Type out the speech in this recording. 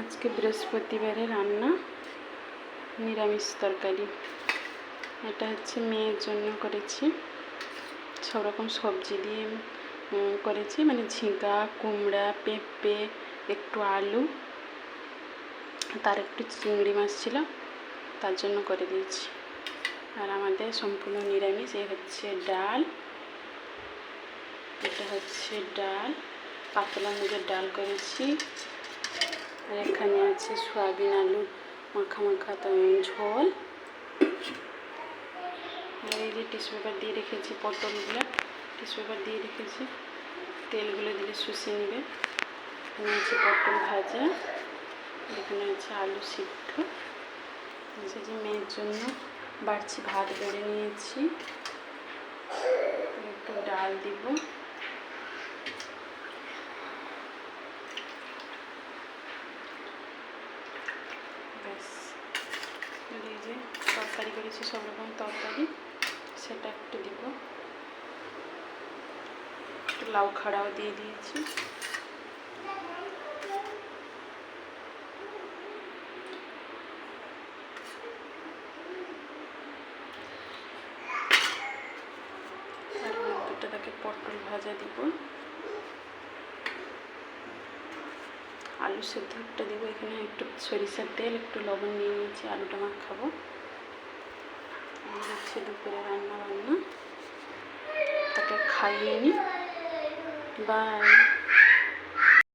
আজকে বৃহস্পতিবারে রান্না নিরামিষ তরকারি। এটা হচ্ছে মেয়ের জন্য করেছি, সব রকম সবজি দিয়ে করেছি, মানে ঝিঙ্গা, কুমড়া, পেঁপে, একটু আলু, তার একটু চিংড়ি মাছ ছিল, তার জন্য করে দিয়েছি। আর আমাদের সম্পূর্ণ নিরামিষ। এ হচ্ছে ডাল, এটা হচ্ছে ডাল, পাতলা মুগের ডাল করেছি। আর এখানে আছে সয়াবিন আলু মাখা মাখা ঝোল। আর এই যে টিস্যু পেপার দিয়ে রেখেছি, পটলগুলো টিস্যু পেপার দিয়ে রেখেছি, তেলগুলো দিলে শুষে নেবে। এখানে আছে পটল ভাজা, এখানে আছে আলু সিদ্ধ। যে মেয়ের জন্য বাড়ছি, ভাত বেড়ে নিয়েছি, একটু ডাল দিব। ব্যাস, এই যে তরকারি করেছি, সব রকম তরকারি, সেটা একটু দিব। একটু লাউ খাড়াও দিয়ে দিয়েছি। আর দুটো তাকে পটল ভাজা দিব, আলু সেদ্ধ একটা দেবো। এখানে একটু সরিষার তেল, একটু লবণ নিয়ে নিয়েছি, আলুটা মাখাবো। এই হচ্ছে দুপুরে রান্না বান্না, তাকে খাইয়ে নিই। বাই।